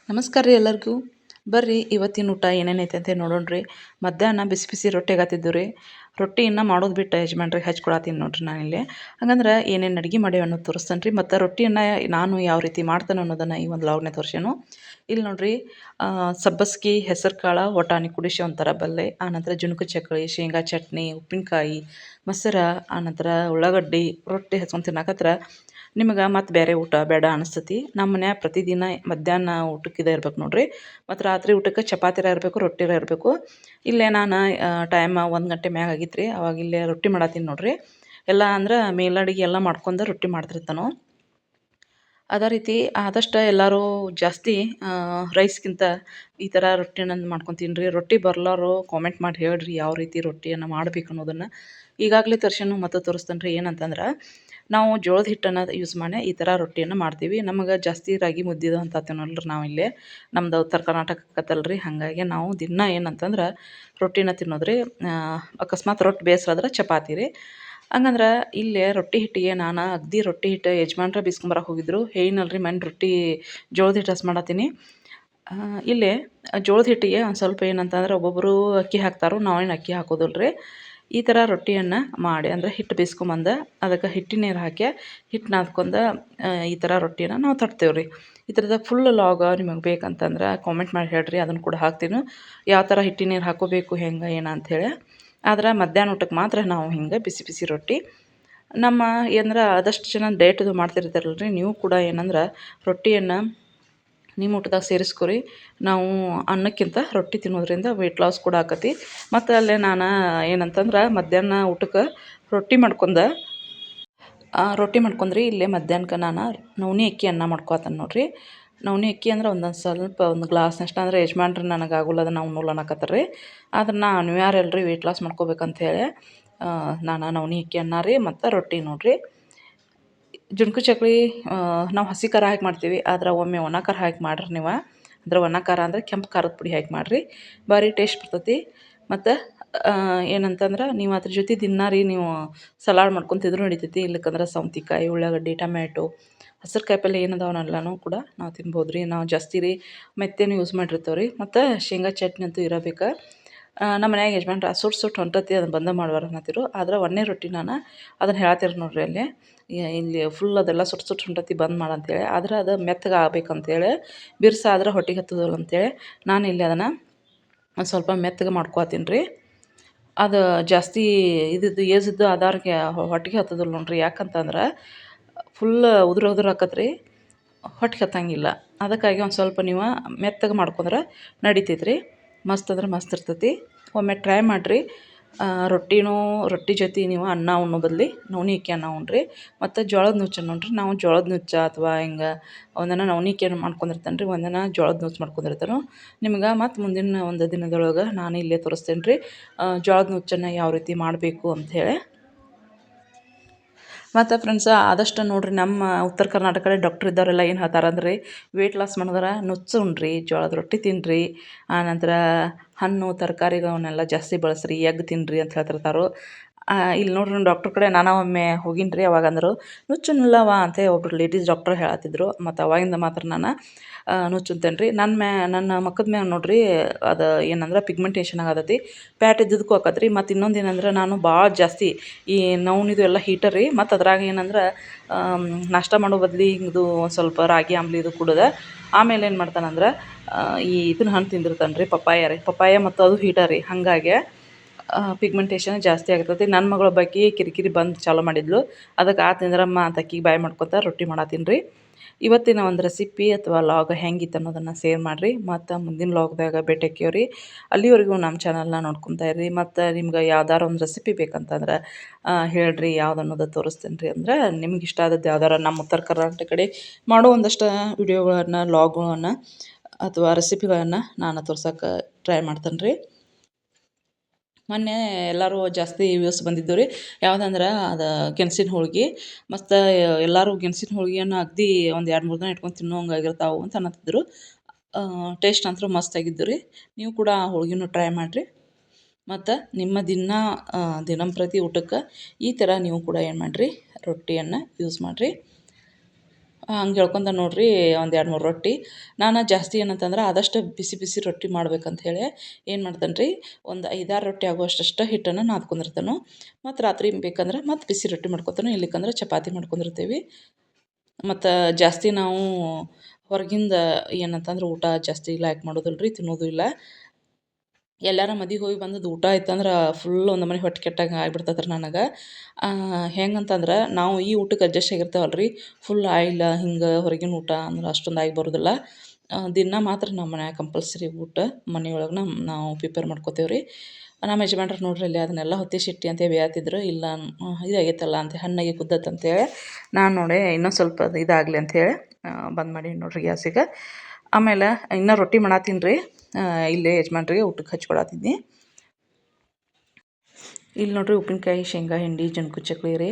ನಮಸ್ಕಾರ ರೀ ಎಲ್ಲರಿಗೂ. ಬರ್ರಿ ಇವತ್ತಿನ ಊಟ ಏನೇನೈತೆ ಅಂತ ನೋಡೋಣ್ರಿ. ಮಧ್ಯಾಹ್ನ ಬಿಸಿ ಬಿಸಿ ರೊಟ್ಟಿ ಆಗತ್ತಿದ್ದು ರೀ. ರೊಟ್ಟಿ ಇನ್ನೂ ಮಾಡೋದು ಬಿಟ್ಟು ಯಜಮಾನ್ರಿಗೆ ಹಚ್ಕೊಳತ್ತೀನಿ ನೋಡ್ರಿ ನಾನಿಲ್ಲಿ. ಹಂಗಂದ್ರೆ ಏನೇನು ಅಡುಗೆ ಮಾಡೇವಿ ಅನ್ನೋದು ತೋರಿಸ್ತೇನೆ ರೀ. ಮತ್ತು ರೊಟ್ಟಿಯನ್ನು ನಾನು ಯಾವ ರೀತಿ ಮಾಡ್ತೇನೆ ಅನ್ನೋದನ್ನು ಈ ಒಂದು ಲಾಗ್ನೇ ತೋರಿಸೇನು. ಇಲ್ಲಿ ನೋಡ್ರಿ, ಸಬ್ಬಸ್ಗಿ, ಹೆಸರು ಕಾಳು, ವಟಾಣಿ ಕುಡಿಸಿ ಒಂಥರ ಬಲ್ಲೆ, ಆನಂತರ ಜುಣುಕು ಚಕ್ಕಳಿ, ಶೇಂಗಾ ಚಟ್ನಿ, ಉಪ್ಪಿನಕಾಯಿ, ಮೊಸರು, ಆನಂತರ ಉಳ್ಳಾಗಡ್ಡಿ, ರೊಟ್ಟಿ ಹಚ್ಕೊಂಡು ತಿನ್ನಕತ್ರ ನಿಮಗೆ ಮತ್ತು ಬೇರೆ ಊಟ ಬೇಡ ಅನಿಸ್ತತಿ. ನಮ್ಮ ಮನ್ಯಾಗ ಪ್ರತಿದಿನ ಮಧ್ಯಾಹ್ನ ಊಟಕ್ಕೆ ಇದೇ ಇರ್ಬೇಕು ನೋಡ್ರಿ. ಮತ್ತು ರಾತ್ರಿ ಊಟಕ್ಕೆ ಚಪಾತಿರ ಇರಬೇಕು, ರೊಟ್ಟಿರ ಇರಬೇಕು. ಇಲ್ಲೇ ನಾನು ಟೈಮ್ 1 ಗಂಟೆ ಮ್ಯಾಗ ಆಗಿತ್ತು ರೀ. ಅವಾಗ ಇಲ್ಲೇ ರೊಟ್ಟಿ ಮಾಡತ್ತೀನಿ ನೋಡ್ರಿ. ಎಲ್ಲ ಅಂದ್ರೆ ಮೇಲಡಿಗೆ ಎಲ್ಲ ಮಾಡ್ಕೊಂಡು ರೊಟ್ಟಿ ಮಾಡ್ತಿರ್ತಾನೋ. ಅದೇ ರೀತಿ ಆದಷ್ಟು ಎಲ್ಲರೂ ಜಾಸ್ತಿ ರೈಸ್ಗಿಂತ ಈ ಥರ ರೊಟ್ಟಿನ ಮಾಡ್ಕೊಂಡು ತಿನ್ನಿರಿ. ರೊಟ್ಟಿ ಬರ್ಲಾರು ಕಾಮೆಂಟ್ ಮಾಡಿ ಹೇಳ್ರಿ ಯಾವ ರೀತಿ ರೊಟ್ಟಿಯನ್ನು ಮಾಡ್ಬೇಕು ಅನ್ನೋದನ್ನು. ಈಗಾಗಲೇ ತೋರ್ಸೇನು ಮತ್ತು ತೋರಿಸ್ತೇನೆ ರೀ. ಏನಂತಂದ್ರೆ ನಾವು ಜೋಳದ ಹಿಟ್ಟನ್ನು ಯೂಸ್ ಮಾಡಿ ಈ ಥರ ರೊಟ್ಟಿಯನ್ನು ಮಾಡ್ತೀವಿ. ನಮಗೆ ಜಾಸ್ತಿ ರಾಗಿ ಮುದ್ದಿದು ಅಂತ ತಿನ್ನೋಲ್ರಿ ನಾವಿಲ್ಲಿ. ನಮ್ದು ಉತ್ತರ ಕರ್ನಾಟಕ ಆಕತ್ತಲ್ರಿ. ಹಾಗಾಗಿ ನಾವು ದಿನ ಏನಂತಂದ್ರೆ ರೊಟ್ಟಿನ ತಿನ್ನೋದ್ರಿ. ಅಕಸ್ಮಾತ್ ರೊಟ್ಟಿ ಬೇಸರಾದ್ರೆ ಚಪಾತಿ ರೀ. ಹಂಗಂದ್ರೆ ಇಲ್ಲೇ ರೊಟ್ಟಿ ಹಿಟ್ಟಿಗೆ ನಾನು ಅಗದಿ ರೊಟ್ಟಿ ಹಿಟ್ಟು ಯಜಮಾನ್ರ ಬೀಸ್ಕೊಂಬರಕ್ಕೆ ಹೋಗಿದ್ರು. ಹೇಳಿನಲ್ರಿ ಮನೆ ರೊಟ್ಟಿ ಜೋಳದ ಹಿಟ್ಟು ಹಸಿ ಮಾಡತ್ತೀನಿ. ಇಲ್ಲೇ ಜೋಳದ ಹಿಟ್ಟಿಗೆ ಒಂದು ಸ್ವಲ್ಪ ಏನಂತಂದ್ರೆ ಒಬ್ಬೊಬ್ಬರು ಅಕ್ಕಿ ಹಾಕ್ತಾರೋ, ನಾವೇನು ಅಕ್ಕಿ ಹಾಕೋದಿಲ್ರಿ. ಈ ಥರ ರೊಟ್ಟಿಯನ್ನು ಮಾಡಿ ಅಂದರೆ ಹಿಟ್ಟು ಬೀಸ್ಕೊಂಬಂದು ಅದಕ್ಕೆ ಹಿಟ್ಟಿನ ನೀರು ಹಾಕಿ ಹಿಟ್ಟು ನಾದ್ಕೊಂಡು ಈ ಥರ ರೊಟ್ಟಿನ ನಾವು ತಟ್ತೇವೆ ರೀ. ಈ ಥರದ ಫುಲ್ ಲಾಗ ನಿಮಗೆ ಬೇಕಂತಂದ್ರೆ ಕಾಮೆಂಟ್ ಮಾಡಿ ಹೇಳ್ರಿ, ಅದನ್ನು ಕೂಡ ಹಾಕ್ತೀನಿ. ಯಾವ ಥರ ಹಿಟ್ಟಿನ ನೀರು ಹಾಕೋಬೇಕು ಹೆಂಗೆ ಏನು ಅಂಥೇಳಿ. ಆದ್ರೆ ಮಧ್ಯಾಹ್ನ ಊಟಕ್ಕೆ ಮಾತ್ರ ನಾವು ಹಿಂಗೆ ಬಿಸಿ ಬಿಸಿ ರೊಟ್ಟಿ. ನಮ್ಮ ಏನರ ಆದಷ್ಟು ಜನ ಡಯಟದು ಮಾಡ್ತಿರ್ತಾರಲ್ರಿ, ನೀವು ಕೂಡ ಏನಂದ್ರೆ ರೊಟ್ಟಿಯನ್ನು ನಿಮ್ಮ ಊಟದಾಗ ಸೇರಿಸ್ಕೊರಿ. ನಾವು ಅನ್ನಕ್ಕಿಂತ ರೊಟ್ಟಿ ತಿನ್ನೋದ್ರಿಂದ ವೆಯ್ಟ್ ಲಾಸ್ ಕೂಡ ಆಕತಿ. ಮತ್ತು ಅಲ್ಲೇ ನಾನು ಏನಂತಂದ್ರೆ ಮಧ್ಯಾಹ್ನ ಊಟಕ್ಕೆ ರೊಟ್ಟಿ ಮಾಡ್ಕೊಂಡ್ರಿ. ಇಲ್ಲೇ ಮಧ್ಯಾಹ್ನಕ್ಕೆ ನಾನು ನವಣೆ ಅಕ್ಕಿ ಅನ್ನ ಮಾಡ್ಕೊತಾನೆ ನೋಡ್ರಿ. ನವಣೆ ಅಕ್ಕಿ ಅಂದ್ರೆ ಒಂದೊಂದು ಸ್ವಲ್ಪ ಒಂದು ಗ್ಲಾಸ್ನಷ್ಟು ಅಂದ್ರೆ ಯಜಮಾನ್ರು ನನಗೆ ಆಗೋಲ್ಲ, ಅದನ್ನು ನಾವು ನೂಲ್ ಅನ್ನಕತ್ತಾರ ರೀ. ಆದ್ರೆ ನಾನು ಅನಿವಾರ್ಯ ಅಲ್ರಿ ವೆಯ್ಟ್ ಲಾಸ್ ಮಾಡ್ಕೋಬೇಕಂತೇಳಿ ನಾನು ನವಣೆ ಅಕ್ಕಿ ಅನ್ನ ರೀ ಮತ್ತು ರೊಟ್ಟಿ ನೋಡ್ರಿ. ಜುಣುಕು ಚಕ್ಲಿ ನಾವು ಹಸಿ ಖಾರ ಹಾಕಿ ಮಾಡ್ತೀವಿ. ಆದ್ರೆ ಒಮ್ಮೆ ಒಣ ಖಾರ ಹಾಕಿ ಮಾಡ್ರಿ ನೀವು. ಅಂದ್ರೆ ಒಣ ಖಾರ ಅಂದರೆ ಕೆಂಪು ಖಾರದ ಪುಡಿ ಹಾಕಿ ಮಾಡಿರಿ, ಭಾರಿ ಟೇಸ್ಟ್ ಬರ್ತೈತಿ. ಮತ್ತು ಏನಂತಂದ್ರೆ ನೀವು ಅದ್ರ ಜೊತೆ ದಿನ ರೀ ನೀವು ಸಲಾಡ್ ಮಾಡ್ಕೊತಿದ್ರು ನಡಿತೈತಿ. ಇಲ್ಲಕ್ಕಂದ್ರೆ ಸೌತೆಕಾಯಿ, ಉಳ್ಳಾಗಡ್ಡಿ, ಟೊಮ್ಯಾಟೊ, ಹಸಿರು ಕಾಯಿಪಲ್ಲೆ ಏನದವನ್ನೆಲ್ಲನೂ ಕೂಡ ನಾವು ತಿನ್ಬೋದು ರೀ. ನಾವು ಜಾಸ್ತಿ ರೀ ಮೆತ್ತೇನು ಯೂಸ್ ಮಾಡಿರ್ತೀವಿ ರೀ. ಮತ್ತು ಶೇಂಗಾ ಚಟ್ನಿ ಅಂತೂ ಇರಬೇಕು. ನಮ್ಮ ಮನ್ಯಾಗ ಯಜಮಾನ್ರು ಸುಟ್ಟು ಹೊಂಟತಿ ಅದನ್ನು ಬಂದ ಮಾಡುವಾರ ಅನ್ನತ್ತಿರು. ಆದ್ರೆ ಒಂದೇ ರೊಟ್ಟಿ ನಾನು ಅದನ್ನು ಹೇಳತ್ತೀರಿ ನೋಡ್ರಿ ಅಲ್ಲಿ. ಇಲ್ಲಿ ಫುಲ್ ಅದೆಲ್ಲ ಸುಟ್ಟು ಹೊಂಟತಿ ಬಂದ್ ಮಾಡಂತೇಳಿ. ಆದ್ರೆ ಅದು ಮೆತ್ತಗೆ ಆಗ್ಬೇಕಂತೇಳಿ, ಬಿರ್ಸಾದ್ರೆ ಹೊಟ್ಟೆಗೆ ಹತ್ತದಲ್ಲ ಅಂತೇಳಿ ನಾನು ಇಲ್ಲಿ ಅದನ್ನು ಒಂದು ಸ್ವಲ್ಪ ಮೆತ್ತಗೆ ಮಾಡ್ಕೊತೀನಿ ರೀ. ಅದು ಜಾಸ್ತಿ ಇದ್ದು ಏಜಿದ್ದು ಆಧಾರ್ಗೆ ಹೊಟ್ಟೆಗೆ ಹತ್ತದಿಲ್ಲ ನೋಡ್ರಿ. ಯಾಕಂತಂದ್ರೆ ಫುಲ್ ಉದುರು ಆಕತ್ರಿ, ಹೊಟ್ಟೆಗೆ ಹತ್ತಂಗಿಲ್ಲ. ಅದಕ್ಕಾಗಿ ಒಂದು ಸ್ವಲ್ಪ ನೀವು ಮೆತ್ತಗೆ ಮಾಡ್ಕೊಂಡ್ರೆ ನಡಿತೈತೆ ರೀ. ಮಸ್ತ್ ಅಂದ್ರೆ ಮಸ್ತ್ ಇರ್ತೈತಿ. ಒಮ್ಮೆ ಟ್ರೈ ಮಾಡಿರಿ. ರೊಟ್ಟಿ ಜೊತೆ ನೀವು ಅನ್ನ ಉಣ್ಣೋ ಬದಲಿ ನವಣೆ ಅಕ್ಕಿ ಅನ್ನ ಉಣ್ಣಿರಿ. ಮತ್ತು ಜೋಳದ ನುಚ್ಚನ್ನು ನೋಡ್ರಿ. ನಾವು ಜೋಳದ ನುಚ್ಚ ಅಥವಾ ಹಿಂಗೆ ಒಂದನ್ನು ನವಣೆ ಅಕ್ಕಿಯನ್ನು ಮಾಡ್ಕೊಂಡಿರ್ತೇನೆ ರೀ, ಒಂದನ್ನು ಜೋಳದ ನುಚ್ಚು ಮಾಡ್ಕೊಂಡಿರ್ತಾನೆ. ನಿಮ್ಗೆ ಮತ್ತು ಮುಂದಿನ ಒಂದು ದಿನದೊಳಗೆ ನಾನು ಇಲ್ಲೇ ತೋರಿಸ್ತೇನೆ ರೀ ಜೋಳದ ನುಚ್ಚನ್ನು ಯಾವ ರೀತಿ ಮಾಡಬೇಕು ಅಂಥೇಳಿ. ಮತ್ತು ಫ್ರೆಂಡ್ಸ್ ಆದಷ್ಟು ನೋಡಿರಿ, ನಮ್ಮ ಉತ್ತರ ಕರ್ನಾಟಕ ಕಡೆ ಡಾಕ್ಟ್ರ್ ಇದ್ದವರೆಲ್ಲ ಏನು ಹೇಳ್ತಾರಂದ್ರೆ ವೆಯ್ಟ್ ಲಾಸ್ ಮಾಡಿದ್ರೆ ನುಚ್ಚು ಉಣ್ಣಿರಿ, ಜೋಳದ ರೊಟ್ಟಿ ತಿನ್ನಿರಿ, ಆನಂತರ ಹಣ್ಣು ತರಕಾರಿಗಳನ್ನೆಲ್ಲ ಜಾಸ್ತಿ ಬಳಸ್ರಿ, ಎಗ್ ತಿನ್ನಿರಿ ಅಂತ ಹೇಳ್ತಿರ್ತಾರೆ. ಇಲ್ಲಿ ನೋಡ್ರಿ ಡಾಕ್ಟ್ರ್ ಕಡೆ ನಾನು ಒಮ್ಮೆ ಹೋಗೀನಿ ರೀ. ಅವಾಗ ಅಂದರು ನುಚ್ಚುನ್ಲವ ಅಂತ ಒಬ್ರು ಲೇಡೀಸ್ ಡಾಕ್ಟ್ರ್ ಹೇಳತ್ತಿದ್ರು. ಮತ್ತು ಅವಾಗಿಂದ ಮಾತ್ರ ನಾನು ನುಚ್ಚು ಉಣ್ತೇನೆ ರೀ. ನನ್ನ ಮುಖದ ಮ್ಯಾಗ ನೋಡ್ರಿ ಅದು ಏನಂದ್ರೆ ಪಿಗ್ಮೆಂಟೇಷನ್ ಆಗತೈತಿ, ಪ್ಯಾಟ್ ಇದ್ದದಕ್ಕೂ ಆಕತ್ರಿ. ಮತ್ತು ಇನ್ನೊಂದು ಏನಂದ್ರೆ ನಾನು ಭಾಳ ಜಾಸ್ತಿ ಈ ನವಣಿದು ಎಲ್ಲ ಹೀಟರ್ ರೀ. ಮತ್ತು ಅದ್ರಾಗ ಏನಂದ್ರೆ ನಾಷ್ಟ ಮಾಡೋ ಬದ್ಲು ಹಿಂಗದು ಒಂದು ಸ್ವಲ್ಪ ರಾಗಿ ಅಂಬ್ಲಿ ಇದು ಕುಡಿದೆ ಆಮೇಲೆ ಏನು ಮಾಡ್ತಾನಂದ್ರೆ ಇದನ್ನ ಹಣ್ಣು ತಿಂದಿರ್ತಾನೆ ರೀ, ಪಪ್ಪಾಯ ಮತ್ತು ಅದು ಹೀಟರ್ ರೀ. ಹಾಗಾಗಿ ಪಿಗ್ಮೆಂಟೇಷನ್ ಜಾಸ್ತಿ ಆಗ್ತೈತಿ. ನನ್ನ ಮಗಳ ಬಗ್ಗೆ ಕಿರಿಕಿರಿ ಬಂದು ಚಾಲೂ ಮಾಡಿದ್ಲು. ಅದಕ್ಕೆ ತಿಂದ್ರಮ್ಮ ಅಂತ ಅಕ್ಕಿಗೆ ಬಾಯಿ ಮಾಡ್ಕೊತ ರೊಟ್ಟಿ ಮಾಡತ್ತೀನಿ ರೀ. ಇವತ್ತಿನ ಒಂದು ರೆಸಿಪಿ ಅಥವಾ ಲಾಗ್ ಹೆಂಗಿತ್ತು ಅನ್ನೋದನ್ನು ಶೇರ್ ಮಾಡಿರಿ. ಮತ್ತು ಮುಂದಿನ ಲಾಗ್ದಾಗ ಭೇಟಿ ಆಕ್ಕೇವ್ರಿ. ಅಲ್ಲಿವರೆಗೂ ನಮ್ಮ ಚಾನಲ್ನ ನೋಡ್ಕೊತಾ ಇರ್ರಿ. ಮತ್ತು ನಿಮ್ಗೆ ಯಾವ್ದಾರು ಒಂದು ರೆಸಿಪಿ ಬೇಕಂತಂದ್ರೆ ಹೇಳ್ರಿ, ಯಾವ್ದು ಅನ್ನೋದು ತೋರಿಸ್ತೇನೆ ರೀ. ಅಂದ್ರೆ ನಿಮ್ಗೆ ಇಷ್ಟ ಆದದ್ದು ಯಾವ್ದಾರು ನಮ್ಮ ಉತ್ತರ ಕರ್ನಾಟಕ ಕಡೆ ಮಾಡೋ ಒಂದಷ್ಟು ವಿಡಿಯೋಗಳನ್ನು, ಲಾಗ್ಗಳನ್ನು ಅಥವಾ ರೆಸಿಪಿಗಳನ್ನು ನಾನು ತೋರ್ಸೋಕೆ ಟ್ರೈ ಮಾಡ್ತೇನೆ ರೀ. ಮೊನ್ನೆ ಎಲ್ಲರೂ ಜಾಸ್ತಿ ವ್ಯೂಸ್ ಬಂದಿದ್ದು ರೀ. ಯಾವುದಂದ್ರೆ ಅದು ಗೆಣಸಿನ ಹೋಳ್ಗೆ. ಮತ್ತು ಎಲ್ಲರೂ ಗೆಣಸಿನ ಹೋಳ್ಗೆಯನ್ನು ಅಗದಿ ಒಂದು 2-3 ದಿನ ಇಟ್ಕೊಂಡು ತಿನ್ನೋಂಗೆ ಆಗಿರ್ತಾವೆ ಅಂತ ಅನ್ನತ್ತಿದ್ರು. ಟೇಸ್ಟ್ ಅಂತೂ ಮಸ್ತಾಗಿದ್ದು ರೀ. ನೀವು ಕೂಡ ಹೋಳ್ಗೆನೂ ಟ್ರೈ ಮಾಡಿರಿ. ಮತ್ತು ನಿಮ್ಮ ದಿನಂಪ್ರತಿ ಊಟಕ್ಕೆ ಈ ಥರ ನೀವು ಕೂಡ ಏನು ಮಾಡಿರಿ, ರೊಟ್ಟಿಯನ್ನು ಯೂಸ್ ಮಾಡಿರಿ. ಹಂಗೆ ಹೇಳ್ಕೊಂತ ನೋಡ್ರಿ ಒಂದು 2-3 ರೊಟ್ಟಿ ನಾನು ಜಾಸ್ತಿ ಏನಂತಂದ್ರೆ ಆದಷ್ಟು ಬಿಸಿ ಬಿಸಿ ರೊಟ್ಟಿ ಮಾಡ್ಬೇಕಂತ ಹೇಳಿ ಏನು ಮಾಡ್ತೇನೆ ರೀ, ಒಂದು 5-6 ರೊಟ್ಟಿ ಆಗುವಷ್ಟು ಹಿಟ್ಟನ್ನು ನಾದ್ಕೊಂಡಿರ್ತಾನೆ. ಮತ್ತು ರಾತ್ರಿ ಬೇಕಂದ್ರೆ ಮತ್ತು ಬಿಸಿ ರೊಟ್ಟಿ ಮಾಡ್ಕೊತಾನೆ, ಇಲ್ಲಿಕಂದ್ರೆ ಚಪಾತಿ ಮಾಡ್ಕೊಂಡಿರ್ತೀವಿ. ಮತ್ತು ಜಾಸ್ತಿ ನಾವು ಹೊರಗಿಂದ ಏನಂತಂದ್ರೆ ಊಟ ಜಾಸ್ತಿ ಲೈಕ್ ಮಾಡೋದಿಲ್ಲ ರೀ, ತಿನ್ನೋದು ಇಲ್ಲ. ಎಲ್ಲಾರ ಮದಿಗೆ ಹೋಗಿ ಬಂದದ್ದು ಊಟ ಆಯ್ತಂದ್ರೆ ಫುಲ್ ಒಂದು ನಮೂನಿ ಹೊಟ್ಟೆ ಕೆಟ್ಟಂಗೆ ಆಗ್ಬಿಡ್ತದೆ ರೀ ನನಗೆ. ಹೆಂಗಂತಂದ್ರೆ ನಾವು ಈ ಊಟಕ್ಕೆ ಅಡ್ಜಸ್ಟ್ ಆಗಿರ್ತೇವಲ್ಲ ರೀ, ಫುಲ್ ಆಯಿಲ್ ಹಿಂಗೆ ಹೊರಗಿನ ಊಟ ಅಂದ್ರೆ ಅಷ್ಟೊಂದು ಆಗಿ ಬರೋದಿಲ್ಲ. ದಿನ ಮಾತ್ರ ನಮ್ಮ ಮನ್ಯಾಗ ಕಂಪಲ್ಸರಿ ಊಟ ಮನೆಯೊಳಗೆ ನಾವು ಪ್ರಿಪೇರ್ ಮಾಡ್ಕೋತೇವೆ ರೀ. ನಮ್ಮ ಯಜಮಾನ್ರು ನೋಡ್ರಿ ಅಲ್ಲಿ ಅದನ್ನೆಲ್ಲ ಹೊತ್ತಿಸಿಟ್ಟು ಅಂತ ಬೇಯತ್ತಿದ್ರು, ಇಲ್ಲ ಇದಾಗೈತಲ್ಲ ಅಂತ ಹಣ್ಣಾಗಿ ಕುದ್ದತ್ತಂತೇಳಿ ನಾನು ನೋಡಿ ಇನ್ನೊಂದು ಸ್ವಲ್ಪ ಇದಾಗಲಿ ಅಂಥೇಳಿ ಬಂದ್ ಮಾಡಿ ನೋಡ್ರಿ ಗ್ಯಾಸಿಗೆ. ಆಮೇಲೆ ಇನ್ನೂ ರೊಟ್ಟಿ ಮಾಡತ್ತೀನಿ ರೀ, ಇಲ್ಲೇ ಯಜಮಾನ್ರಿಗೆ ಊಟಕ್ಕೆ ಹಚ್ಕೊಳತ್ತಿದ್ನಿ. ಇಲ್ಲಿ ನೋಡ್ರಿ ಉಪ್ಪಿನಕಾಯಿ, ಶೇಂಗಾ ಹಿಂಡಿ, ಜುಣ್ಕು ಚಕ್ಲಿ ರೀ.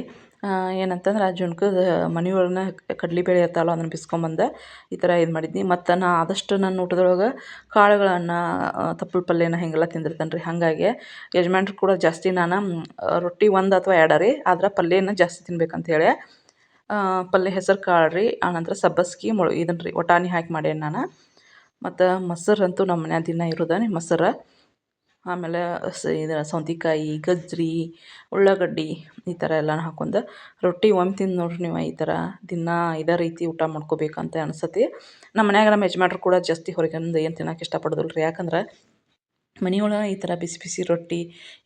ಏನಂತಂದ್ರೆ ಆ ಜುಣ್ಕದ ಮನೆಯೊಳನ ಕಡ್ಲೆಬೇಳೆ ಇರ್ತಾವಲ್ಲ ಅದನ್ನು ಬಿಸ್ಕೊಂಬಂದು ಈ ಥರ ಇದು ಮಾಡಿದ್ನಿ. ಮತ್ತು ನಾ ಆದಷ್ಟು ನನ್ನ ಊಟದೊಳಗೆ ಕಾಳುಗಳನ್ನು ತಪ್ಪಲು ಪಲ್ಯನ ಹೀಗೆಲ್ಲ ತಿಂದಿರ್ತೇನೆ ರೀ. ಹಾಗಾಗಿ ಯಜಮಾನ್ರು ಕೂಡ ಜಾಸ್ತಿ ನಾನು ರೊಟ್ಟಿ 1 ಅಥವಾ 2 ರೀ, ಆದ್ರೆ ಪಲ್ಯನ ಜಾಸ್ತಿ ತಿನ್ಬೇಕಂತೇಳಿ ಪಲ್ಯ ಹೆಸರು ಕಾಳು ರೀ, ಆನಂತರ ಸಬ್ಬಸ್ಗೆ ಇದನ್ನು ರೀ ವಟಾಣಿ ಹಾಕಿ ಮಾಡೇನಿ ನಾನು. ಮತ್ತು ಮೊಸರಂತೂ ನಮ್ಮ ಮನ್ಯಾಗ ದಿನ ಇರೋದೇ ಮೊಸರು. ಆಮೇಲೆ ಇದು ಸೌತೆಕಾಯಿ, ಗಜ್ಜರಿ, ಉಳ್ಳಾಗಡ್ಡಿ ಈ ಥರ ಎಲ್ಲನೂ ಹಾಕ್ಕೊಂಡು ರೊಟ್ಟಿ ಒಮ್ಮೆ ತಿಂದು ನೋಡ್ರಿ ನೀವು ಈ ಥರ ದಿನ ಇದೇ ರೀತಿ ಊಟ ಮಾಡ್ಕೋಬೇಕಂತ ಅನ್ಸತಿ. ನಮ್ಮ ಮನ್ಯಾಗ ನಮ್ಮ ಯಜಮಾನ್ರು ಕೂಡ ಜಾಸ್ತಿ ಹೊರಗಿಂದ ಏನು ತಿನ್ನೋಕೆ ಇಷ್ಟಪಡೋದಿಲ್ಲ ರೀ. ಯಾಕಂದ್ರೆ ಮನೆಯೊಳಗೆ ಈ ಥರ ಬಿಸಿ ಬಿಸಿ ರೊಟ್ಟಿ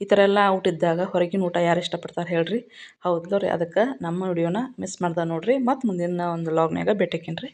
ಈ ಥರ ಎಲ್ಲ ಊಟ ಇದ್ದಾಗ ಹೊರಗಿನ ಊಟ ಯಾರು ಇಷ್ಟಪಡ್ತಾರೆ ಹೇಳ್ರಿ? ಹೌದಲ್ಲ ರೀ. ಅದಕ್ಕೆ ನಮ್ಮ ವಿಡಿಯೋನ ಮಿಸ್ ಮಾಡ್ದೆ ನೋಡಿರಿ. ಮತ್ತು ಮುಂದಿನ ಒಂದು ವ್ಲಾಗ್ನಾಗ ಭೇಟಿ ಆಕ್ಕೇನಿ ರೀ.